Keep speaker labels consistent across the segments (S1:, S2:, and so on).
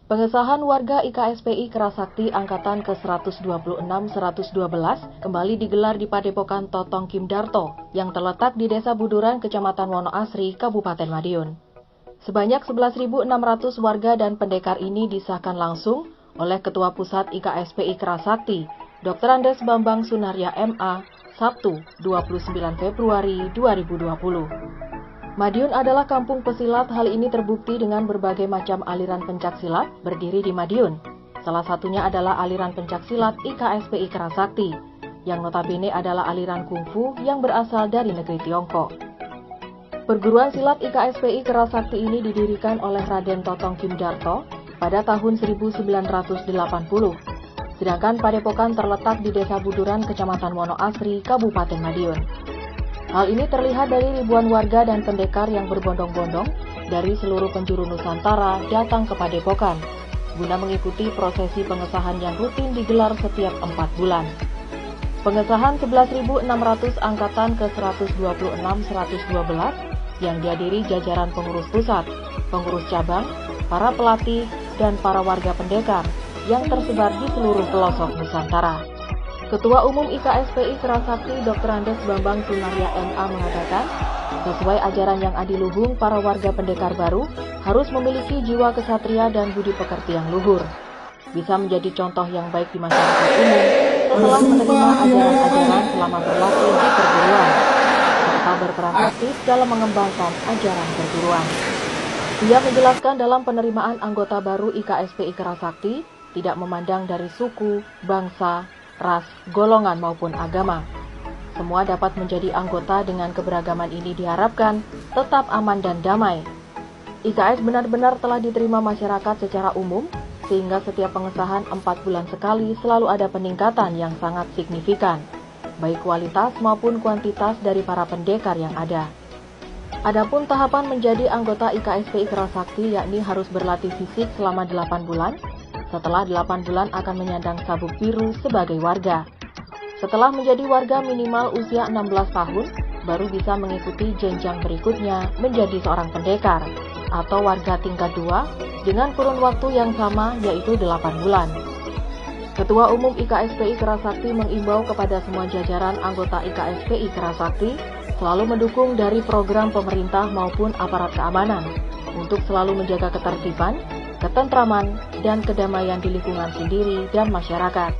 S1: Pengesahan warga IKSPI Kerasakti Angkatan ke-126-112 kembali digelar di Padepokan Totong Kim Darto yang terletak di Desa Buduran, Kecamatan Wonoasri, Kabupaten Madiun. Sebanyak 11.600 warga dan pendekar ini disahkan langsung oleh Ketua Pusat IKSPI Kerasakti, Dr. Andes Bambang Sunarya MA, Sabtu 29 Februari 2020. Madiun adalah kampung pesilat. Hal ini terbukti dengan berbagai macam aliran pencaksilat berdiri di Madiun. Salah satunya adalah aliran pencaksilat IKSPI Kerasakti, yang notabene adalah aliran kungfu yang berasal dari negeri Tiongkok. Perguruan silat IKSPI Kerasakti ini didirikan oleh Raden Totong Kim Darto pada tahun 1980. Sedangkan padepokan terletak di Desa Buduran, Kecamatan Wonoasri, Kabupaten Madiun. Hal ini terlihat dari ribuan warga dan pendekar yang berbondong-bondong dari seluruh penjuru Nusantara datang ke padepokan guna mengikuti prosesi pengesahan yang rutin digelar setiap 4 bulan. Pengesahan 11.600 angkatan ke-126-112 yang dihadiri jajaran pengurus pusat, pengurus cabang, para pelatih, dan para warga pendekar yang tersebar di seluruh pelosok Nusantara. Ketua Umum IKSPI Kerasakti Dr. Andes Bambang Sunarya MA mengatakan, sesuai ajaran yang adiluhung, para warga pendekar baru harus memiliki jiwa kesatria dan budi pekerti yang luhur, bisa menjadi contoh yang baik di masyarakat umum setelah menerima ajaran-ajaran selama berlatih di perguruan, serta berperan aktif dalam mengembangkan ajaran perguruan. Ia menjelaskan dalam penerimaan anggota baru IKSPI Kerasakti tidak memandang dari suku, bangsa, ras, golongan maupun agama. Semua dapat menjadi anggota. Dengan keberagaman ini diharapkan tetap aman dan damai. IKS benar-benar telah diterima masyarakat secara umum, sehingga setiap pengesahan 4 bulan sekali selalu ada peningkatan yang sangat signifikan, baik kualitas maupun kuantitas dari para pendekar yang ada. Adapun tahapan menjadi anggota IKSPI Kerasakti yakni harus berlatih fisik selama 8 bulan, setelah 8 bulan akan menyandang sabuk biru sebagai warga. Setelah menjadi warga minimal usia 16 tahun, baru bisa mengikuti jenjang berikutnya menjadi seorang pendekar atau warga tingkat 2 dengan kurun waktu yang sama yaitu 8 bulan. Ketua Umum IKSPI Kerasakti mengimbau kepada semua jajaran anggota IKSPI Kerasakti selalu mendukung dari program pemerintah maupun aparat keamanan untuk selalu menjaga ketertiban, ketentraman, dan kedamaian di lingkungan sendiri dan masyarakat.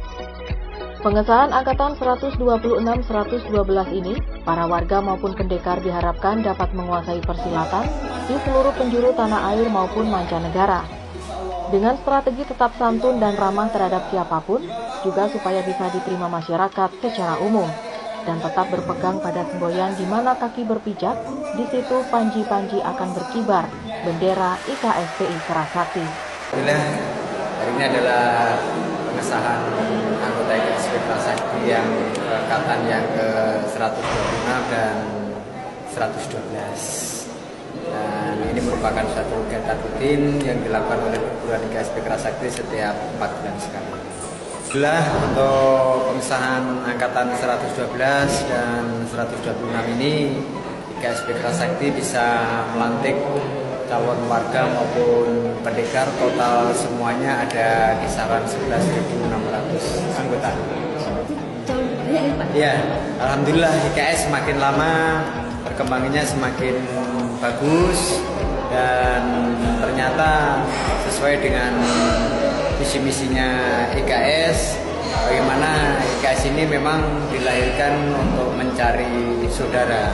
S1: Pengesahan angkatan 126-112 ini, para warga maupun pendekar diharapkan dapat menguasai persilatan di seluruh penjuru tanah air maupun mancanegara. Dengan strategi tetap santun dan ramah terhadap siapapun, juga supaya bisa diterima masyarakat secara umum, dan tetap berpegang pada semboyan di mana kaki berpijak, di situ panji-panji akan berkibar bendera IKSPI Kerasakti.
S2: Alhamdulillah, hari ini adalah pengesahan anggota IKSPI Kerasakti yang angkatan yang ke-126 dan 112. Dan ini merupakan suatu kegiatan rutin yang dilakukan oleh perguruan IKSPI Kerasakti setiap 4 bulan sekali. Alhamdulillah, untuk pengesahan angkatan 112 dan 126 ini IKSPI Kerasakti bisa melantik calon warga maupun pendekar. Total semuanya ada kisaran 11.600 anggota. Ya, alhamdulillah IKS semakin lama perkembangannya semakin bagus dan ternyata sesuai dengan visi misinya IKS, bagaimana IKS ini memang dilahirkan untuk mencari saudara.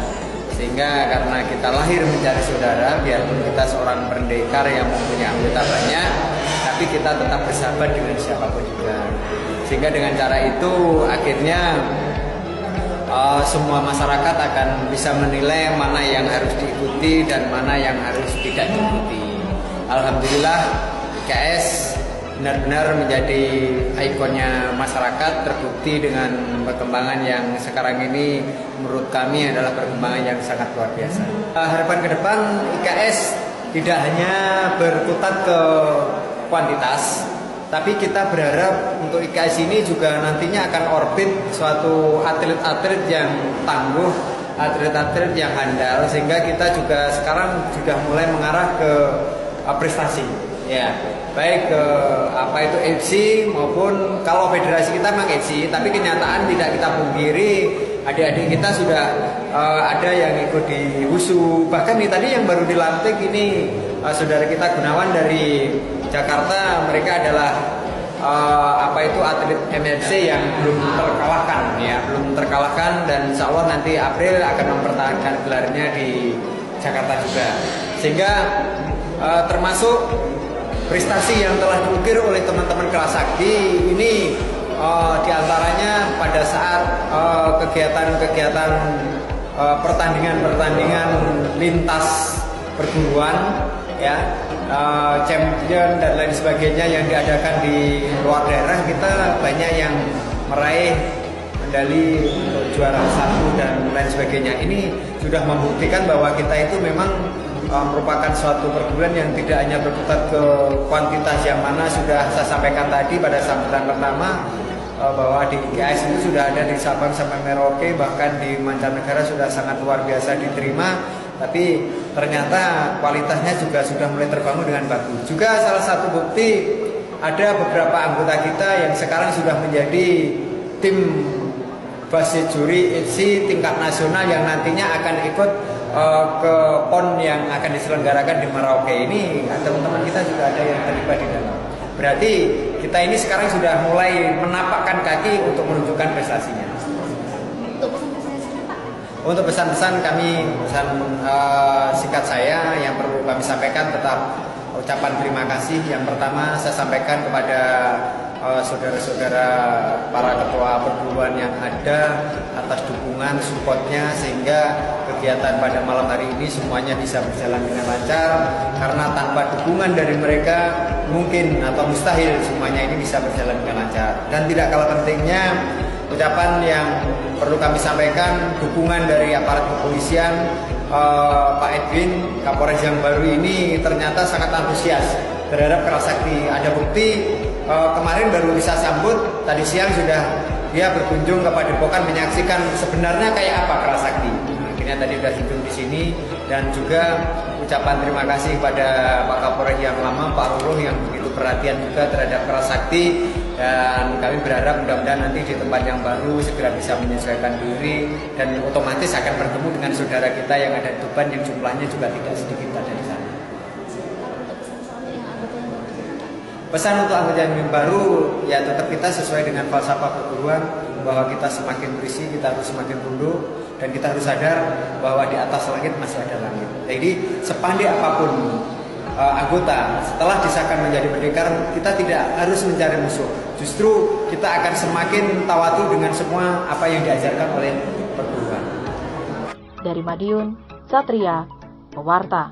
S2: Sehingga karena kita lahir mencari saudara, biarpun kita seorang pendekar yang mempunyai anggota banyak, tapi kita tetap bersahabat dengan siapapun juga. Sehingga dengan cara itu akhirnya semua masyarakat akan bisa menilai mana yang harus diikuti dan mana yang harus tidak diikuti. Alhamdulillah IKS benar-benar menjadi ikonnya masyarakat, terbukti dengan perkembangan yang sekarang ini menurut kami adalah perkembangan yang sangat luar biasa. Harapan ke depan IKS tidak hanya berkutat ke kuantitas, tapi kita berharap untuk IKS ini juga nantinya akan orbit suatu atlet-atlet yang tangguh, atlet-atlet yang handal, sehingga kita juga sekarang sudah mulai mengarah ke prestasi. Ya. baik ke apa itu FC maupun kalau federasi kita memang FC, tapi kenyataan tidak kita pungkiri adik-adik kita sudah ada yang ikut di WUSU. Bahkan nih tadi yang baru dilantik ini saudara kita Gunawan dari Jakarta, mereka adalah apa itu atlet MFC yang belum terkalahkan ya, belum terkalahkan, dan insya Allah nanti April akan mempertahankan gelarnya di Jakarta juga. Sehingga termasuk prestasi yang telah diukir oleh teman-teman Kelas Sakti ini diantaranya pada saat kegiatan-kegiatan pertandingan lintas perguruan ya, champion dan lain sebagainya yang diadakan di luar daerah, kita banyak yang meraih medali untuk juara 1 dan lain sebagainya. Ini sudah membuktikan bahwa kita itu memang merupakan suatu perguruan yang tidak hanya berkutat ke kuantitas, yang mana sudah saya sampaikan tadi pada sambutan pertama bahwa di IKS itu sudah ada di Sabang sampai Merauke, bahkan di mancanegara sudah sangat luar biasa diterima, tapi ternyata kualitasnya juga sudah mulai terbangun dengan bagus. Juga salah satu bukti ada beberapa anggota kita yang sekarang sudah menjadi tim basis juri ITSI tingkat nasional yang nantinya akan ikut ke PON yang akan diselenggarakan di Merauke. Ini teman-teman kita juga ada yang terlibat di dalam. Berarti kita ini sekarang sudah mulai menapakkan kaki untuk menunjukkan prestasinya. Untuk pesan-pesan kami, pesan singkat saya yang perlu kami sampaikan tetap ucapan terima kasih. Yang pertama saya sampaikan kepada saudara-saudara para ketua perguruan yang ada atas dukungan, supportnya, sehingga kegiatan pada malam hari ini semuanya bisa berjalan dengan lancar. Karena tanpa dukungan dari mereka mungkin atau mustahil semuanya ini bisa berjalan dengan lancar. Dan tidak kalah pentingnya ucapan yang perlu kami sampaikan, dukungan dari aparat kepolisian. Pak Edwin, Kapolres yang baru ini ternyata sangat antusias terhadap Kelas Sakti. Ada bukti kemarin baru bisa sambut, tadi siang sudah dia berkunjung ke Padepokan menyaksikan sebenarnya kayak apa Kelas Sakti. Akhirnya tadi sudah hidup di sini, dan juga ucapan terima kasih kepada Pak Kapolres yang lama, Pak Ruruh, yang begitu perhatian juga terhadap Kelas Sakti. Dan kami berharap mudah-mudahan nanti di tempat yang baru segera bisa menyesuaikan diri, dan otomatis akan bertemu dengan saudara kita yang ada di Tuban yang jumlahnya juga tidak sedikit ada di sana. Pesan untuk anggota yang baru ya tetap kita sesuai dengan falsafah perguruan, bahwa kita semakin berisi kita harus semakin tunduk, dan kita harus sadar bahwa di atas langit masih ada langit. Jadi sepandai apapun anggota setelah disahkan menjadi pendekar, kita tidak harus mencari musuh. Justru kita akan semakin tawadu dengan semua apa yang diajarkan oleh perguruan.
S1: Dari Madiun, Satria, Pewarta.